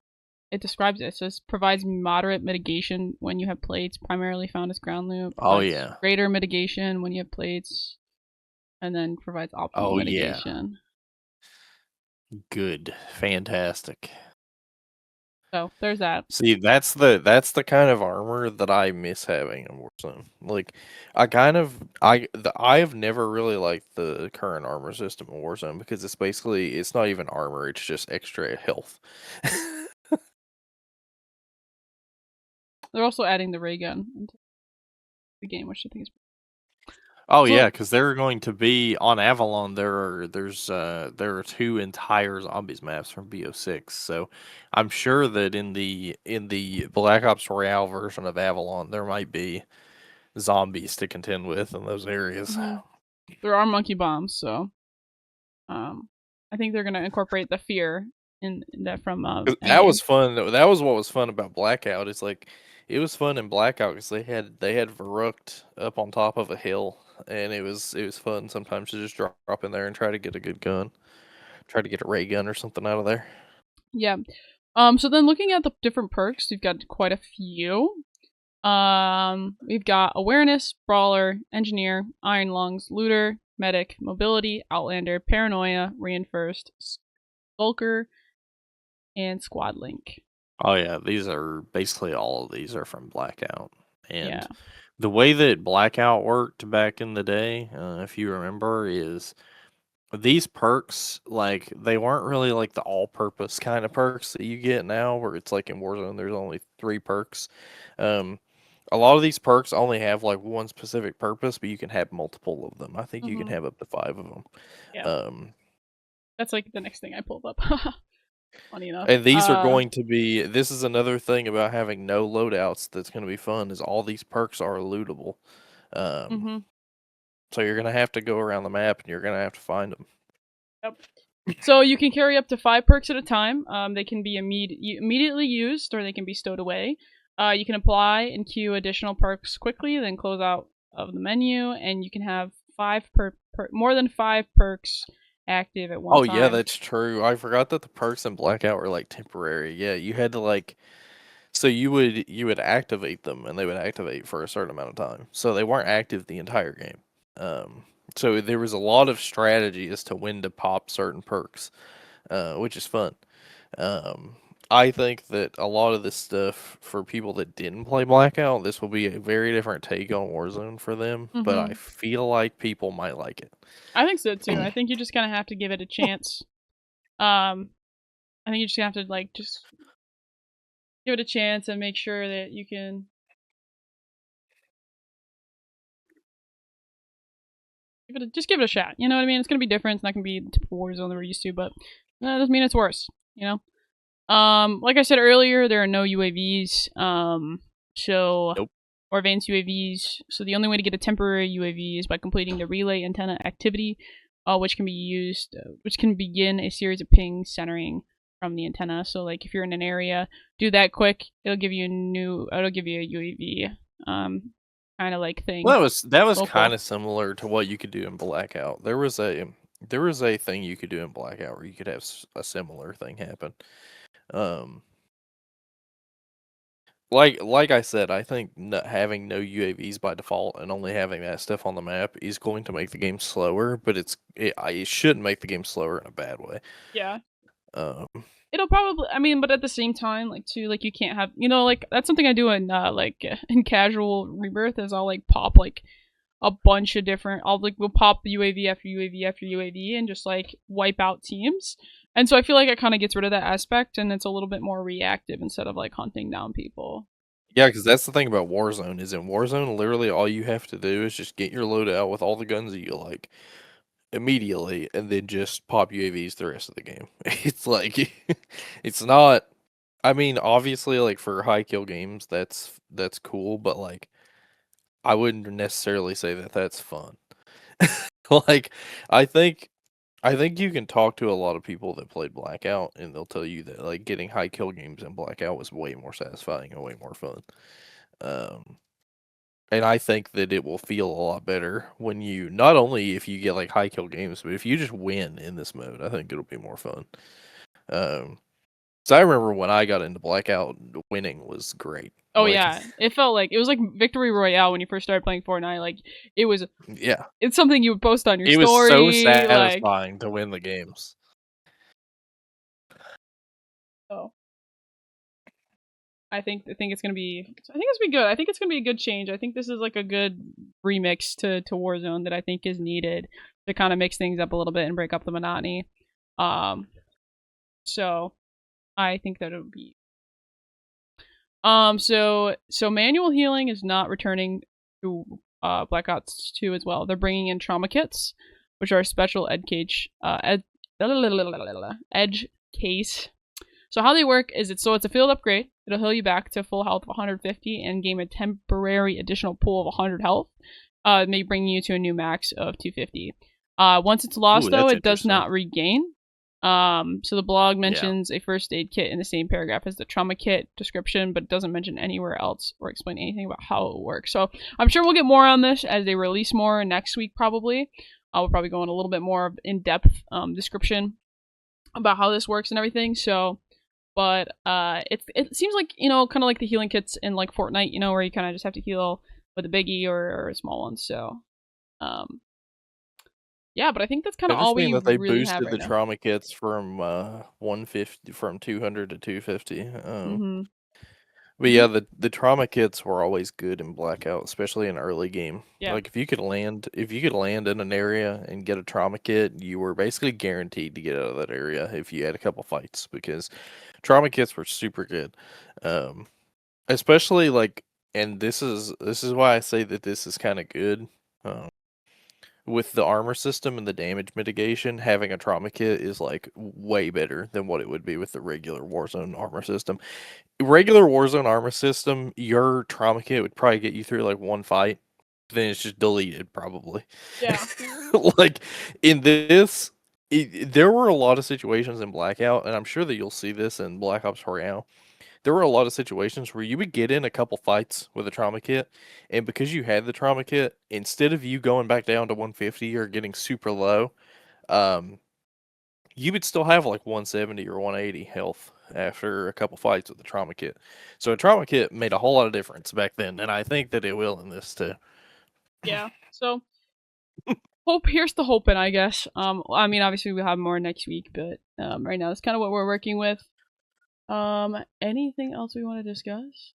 it describes it. It says provides moderate mitigation when you have plates, primarily found as ground loot. Oh Provides yeah, greater mitigation when you have plates, and then provides optimal oh yeah, mitigation. good, fantastic. So there's that. See, that's the kind of armor that I miss having in Warzone. Like, I have never really liked the current armor system in Warzone because it's not even armor; it's just extra health. They're also adding the ray gun into the game, which I think is Oh yeah, so. because they're going to be on Avalon. There are two entire zombies maps from BO6. So I'm sure that in the Black Ops Royale version of Avalon, there might be zombies to contend with in those areas. Mhm. There are monkey bombs, so um, I think they're gonna incorporate the fear in that from 'Cause that Endgame. was fun. That was what was fun about Blackout. It's like it was fun in Blackout because they had Verrucht up on top of a hill, and it was fun sometimes to just drop in there and try to get a good gun, try to get a ray gun or something out of there. Yeah. So then looking at the different perks, we've got quite a few. We've got awareness, brawler, engineer, iron lungs, looter, medic, mobility, outlander, paranoia, reinforced, skulker, and squad link. Oh yeah, these are basically all of these are from Blackout, Yeah. and the way that Blackout worked back in the day, if you remember, is these perks, like, they weren't really like the all-purpose kind of perks that you get now, where it's like in Warzone, there's only 3 perks. Um, a lot of these perks only have like one specific purpose, but you can have multiple of them. I think you can Hmm. have up to 5 of them. Yeah. Um, That's like the next thing I pulled up. Funny enough. and these are going to be. This is another thing about having no loadouts that's going to be fun. Is all these perks are lootable. Um, Hmm. so you're gonna have to go around the map and you're gonna have to find them. Yep. So you can carry up to 5 perks at a time. They can be immediately used, or they can be stowed away. You can apply and queue additional perks quickly, then close out of the menu, and you can have more than 5 perks active at one Oh yeah, time. that's true. I forgot that the perks in Blackout were like temporary. Yeah, you had to like So you would activate them, and they would activate for a certain amount of time. So they weren't active the entire game. Um, so there was a lot of strategy as to when to pop certain perks, which is fun. Um, I think that a lot of this stuff for people that didn't play Blackout, this will be a very different take on Warzone for them. But I Mm-hmm. feel like people might like it. I think so too. I think you just kind of have to give it a chance. Um, I think you just have to like just give it a chance and make sure that you can just give it a shot. You know what I mean? It's gonna be different. It's not gonna be the typical Warzone that we're used to, but that doesn't mean it's worse. You know. Like I said earlier, there are no UAVs. So Nope. or advanced UAVs. So the only way to get a temporary UAV is by completing the relay antenna activity, which can begin a series of pings centering from the antenna. So like if you're in an area, do that quick. It'll give you a UAV, kind of like thing Well, that was kind local. of similar to what you could do in Blackout. There was a thing you could do in Blackout where you could have a similar thing happen. Um, like I said, I think having no UAVs by default and only having that stuff on the map is going to make the game slower, but it shouldn't make the game slower in a bad way. Yeah. Um, It'll probably, I mean, but at the same time, like too, like you can't have, like that's something I do in in casual rebirth is I'll like pop like a bunch of different. I'll like we'll pop the UAV after UAV after UAV and just like wipe out teams. And so I feel like it kind of gets rid of that aspect and it's a little bit more reactive instead of like hunting down people. yeah, because that's the thing about Warzone is in Warzone, literally all you have to do is just get your loadout with all the guns that you like immediately, and then just pop UAVs the rest of the game. It's like it's not. I mean, obviously, like for high kill games, that's cool, but like I wouldn't necessarily say that that's fun. Like I think I think you can talk to a lot of people that played Blackout, and they'll tell you that like getting high kill games in Blackout was way more satisfying and way more fun. Um, and I think that it will feel a lot better when you not only if you get like high kill games, but if you just win in this mode, I think it'll be more fun. Um, so I remember when I got into Blackout, winning was great. Oh Like, yeah, it was like Victory Royale when you first started playing Fortnite. Like it was, yeah, it's something you would post on your it was so story. Like satisfying to win the games. oh, I think it's gonna be good. I think it's gonna be a good change. I think this is like a good remix to Warzone that I think is needed to kind of mix things up a little bit and break up the monotony. Um, so I think that it would be so manual healing is not returning to Black Ops 2 as well. They're bringing in trauma kits, which are a special edge case. So how they work is it's a field upgrade. It'll heal you back to full health of 150 and gain a temporary additional pool of 100 health. May bring you to a new max of 250. Once it's Ooh, lost though, that's it does interesting. not regain. So the blog Yeah. mentions a first aid kit in the same paragraph as the trauma kit description, but doesn't mention anywhere else or explain anything about how it works. So I'm sure we'll get more on this as they release more next week, probably. We'll probably go in a little bit more in-depth description about how this works and everything. So, but it seems like kind of like the healing kits in like Fortnite, where you kind of just have to heal with a biggie or a small one. So, um, yeah, but I think that's kind of I've just all seen we that they really have boosted right the now. trauma kits from 150 from 200 to 250. Mhm. But Mhm. yeah, the trauma kits were always good in Blackout, especially in early game. Yeah. Like if you could land in an area and get a trauma kit, you were basically guaranteed to get out of that area if you had a couple fights because trauma kits were super good. Um, especially like, and this is why I say that this is kind of good. Um, with the armor system and the damage mitigation, having a trauma kit is like way better than what it would be with the regular Warzone armor system. Regular Warzone armor system, your trauma kit would probably get you through like one fight, then it's just deleted probably. Yeah. Like in this, there were a lot of situations in Blackout, and I'm sure that you'll see this in Black Ops Royale. There were a lot of situations where you would get in a couple fights with a trauma kit, and because you had the trauma kit, instead of you going back down to 150 or getting super low, um, you would still have like 170 or 180 health. after a couple fights with the trauma kit. So a trauma kit made a whole lot of difference back then, and I think that it will in this too. Yeah. So hope here's the hoping, I guess. I mean, obviously we'll have more next week, but right now that's kind of what we're working with. Anything else we want to discuss?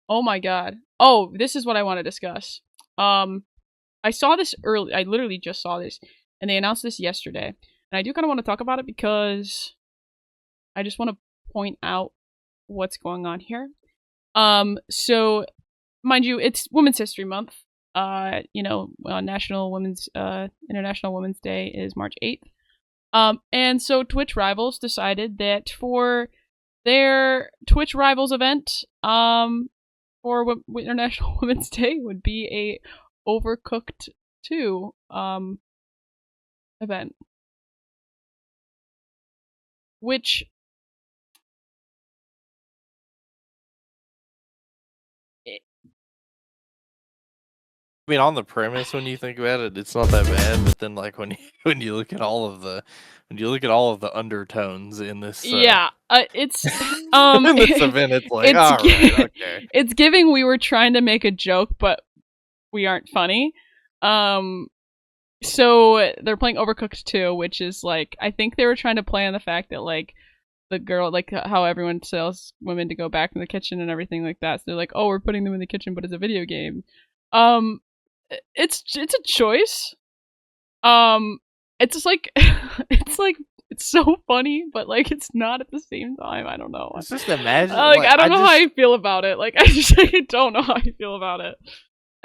Oh my god. Oh, this is what I want to discuss. I saw this early. I literally just saw this, and they announced this yesterday. And I do kind of want to talk about it because I just want to point out what's going on here. So mind you, it's Women's History Month. National Women's International Women's Day is March 8th. And so Twitch Rivals decided that for their Twitch Rivals event, for International Women's Day would be a Overcooked 2 event, which I mean, on the premise, when you think about it, it's not that bad. But then, like when you look at all of the undertones in this, it's in this event, it's like, it's all right, okay. It's giving we were trying to make a joke, but we aren't funny. So they're playing Overcooked 2, which is like, I think they were trying to play on the fact that like the girl, like how everyone tells women to go back in the kitchen and everything like that. So they're like, oh, we're putting them in the kitchen, but it's a video game. It's a choice. It's just like it's so funny, but like it's not at the same time. I don't know. It's just imagine. I don't know how I feel about it. Like I don't know how I feel about it.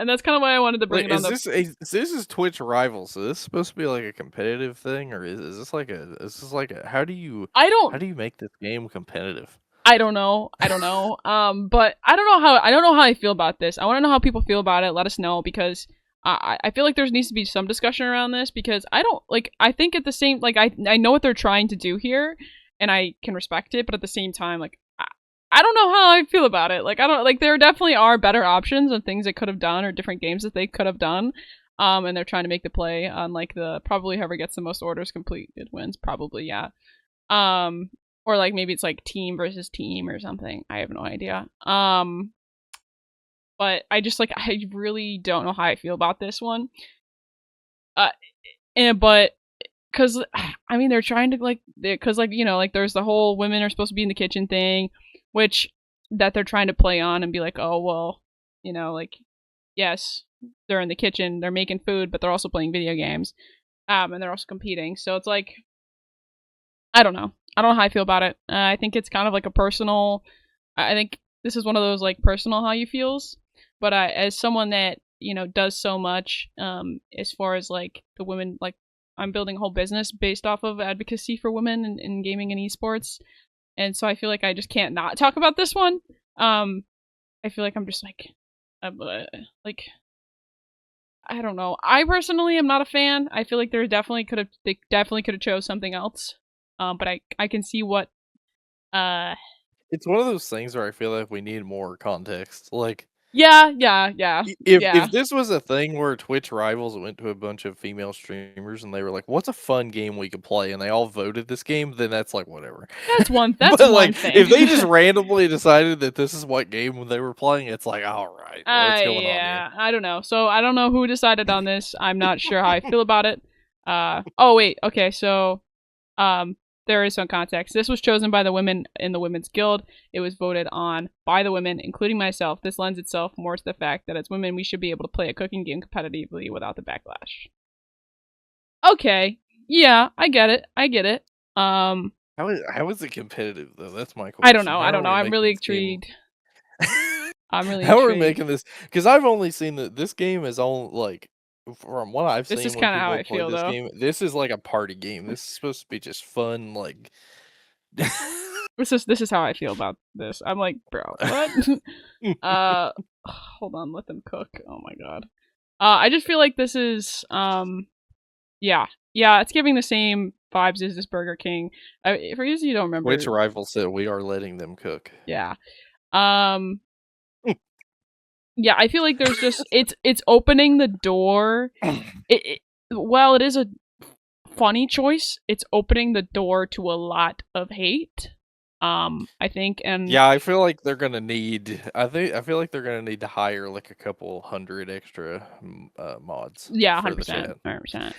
And that's kind of why I wanted to bring it on. This is Twitch Rivals. So this is supposed to be like a competitive thing, or is this like a how do you make this game competitive? I don't know. But I don't know how I feel about this. I want to know how people feel about it. Let us know, because I feel like there needs to be some discussion around this, because I think at the same, like I know what they're trying to do here, and I can respect it, but at the same time, like I don't know how I feel about it. Like I don't, like there definitely are better options and things they could have done, or different games that they could have done. And they're trying to make the play on like the probably whoever gets the most orders completed wins. Probably, yeah. Or like maybe it's like team versus team or something. I have no idea. But I really don't know how I feel about this one. But because I mean they're trying to because there's the whole women are supposed to be in the kitchen thing, which that they're trying to play on and be like, oh well, yes, they're in the kitchen, they're making food, but they're also playing video games, and they're also competing. So it's like, I don't know how I feel about it. I think it's kind of like a personal. I think this is one of those like personal how you feels. But as someone that does so much, as far as like the women, like I'm building a whole business based off of advocacy for women in gaming and esports, and so I feel like I just can't not talk about this one. I feel like I'm just like I don't know. I personally am not a fan. I feel like they definitely could have chose something else. But I can see what. It's one of those things where I feel like we need more context. Like, yeah. If this was a thing where Twitch Rivals went to a bunch of female streamers and they were like, "What's a fun game we could play?" and they all voted this game, then that's like whatever. That's one. But like, thing. If they just randomly decided that this is what game they were playing, it's like, all right, what's going on here? I don't know. So I don't know who decided on this. I'm not sure how I feel about it. Oh wait. Okay. So, there is some context. This was chosen by the women in the Women's Guild. It was voted on by the women, including myself. This lends itself more to the fact that as women, we should be able to play a cooking game competitively without the backlash. Okay. Yeah, I get it. How is it competitive though? That's my question. I don't know. I'm really intrigued. How are we making this? Because I've only seen that this game is all like, from what I've seen, this is kind of how I feel this though. Game, this is like a party game. This is supposed to be just fun, like. This is how I feel about this. I'm like, bro, what? Hold on, let them cook. Oh my god. I just feel like this is yeah, it's giving the same vibes as this Burger King. For you who don't remember, Which rival said we are letting them cook? Yeah. Yeah, I feel like there's just it's opening the door. Well, it is a funny choice. It's opening the door to a lot of hate. I think, and yeah, I feel like they're gonna need. I feel like they're gonna need to hire like a couple hundred extra mods yeah, for the 100%, chat 100%.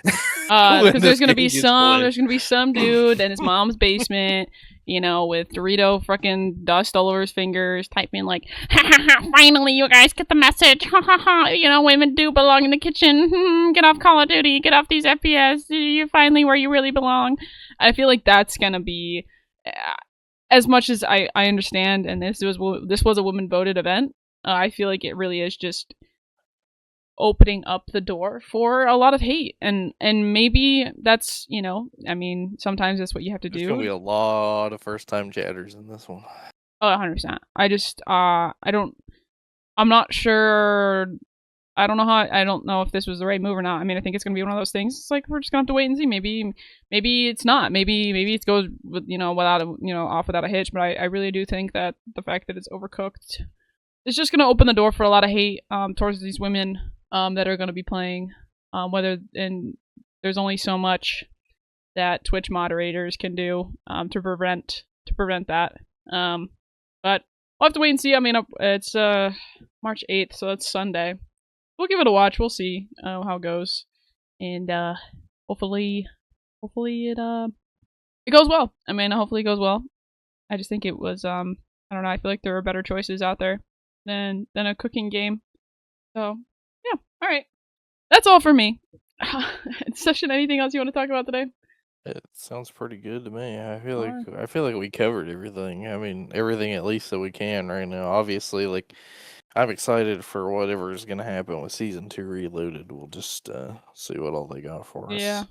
when Because this game gets played. there's gonna be some dude in his mom's basement, with Dorito fucking dust all over his fingers, typing like, "Ha ha ha! Finally, you guys get the message! Ha ha ha! Women do belong in the kitchen. Get off Call of Duty. Get off these FPS. You're finally where you really belong." I feel like that's gonna be, as much as I understand, and this was a woman voted event. I feel like it really is just opening up the door for a lot of hate, and maybe that's sometimes that's what you have to There's gonna be do. a lot of first time chatters in this one. Oh, 100%. I just I'm not sure. I don't know if this was the right move or not. I mean, I think it's gonna be one of those things. It's like we're just gonna have to wait and see. Maybe it's not. Maybe it goes with without off without a hitch. But I really do think that the fact that it's overcooked, it's just gonna open the door for a lot of hate towards these women that are gonna be playing. And there's only so much that Twitch moderators can do to prevent that. But we'll have to wait and see. I mean, it's March 8th, so that's Sunday. We'll give it a watch. We'll see how it goes, and hopefully it goes well. I mean, hopefully it goes well. I just think it was I don't know. I feel like there are better choices out there than a cooking game. So yeah, all right. That's all for me. Session, anything else you want to talk about today? It sounds pretty good to me. I feel like we covered everything. I mean, everything at least that we can right now. Obviously, like I'm excited for whatever is gonna happen with season 2 Reloaded. We'll just see what all they got for Yeah. us.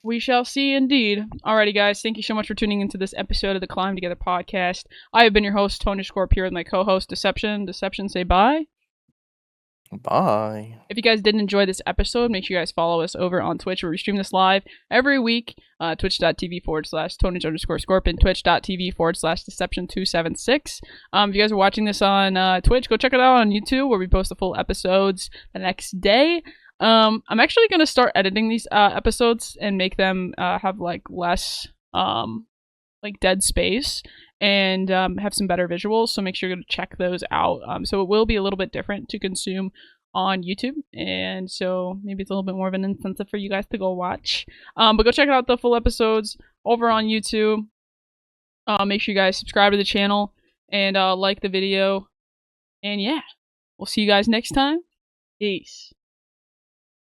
We shall see indeed. Alrighty, guys. Thank you so much for tuning into this episode of the Climb Together podcast. I have been your host, Tony Scorp, here with my co-host, Deception. Deception, say bye. Bye. If you guys did enjoy this episode, make sure you guys follow us over on Twitch, where we stream this live every week. Twitch.tv/Tony_Scorp and Twitch.tv/Deception276. If you guys are watching this on Twitch, go check it out on YouTube, where we post the full episodes the next day. I'm actually going to start editing these episodes and make them have like less like dead space and have some better visuals, so make sure to check those out. So it will be a little bit different to consume on YouTube, and so maybe it's a little bit more of an incentive for you guys to go watch. But go check out the full episodes over on YouTube. Make sure you guys subscribe to the channel and like the video. And yeah, we'll see you guys next time. Peace.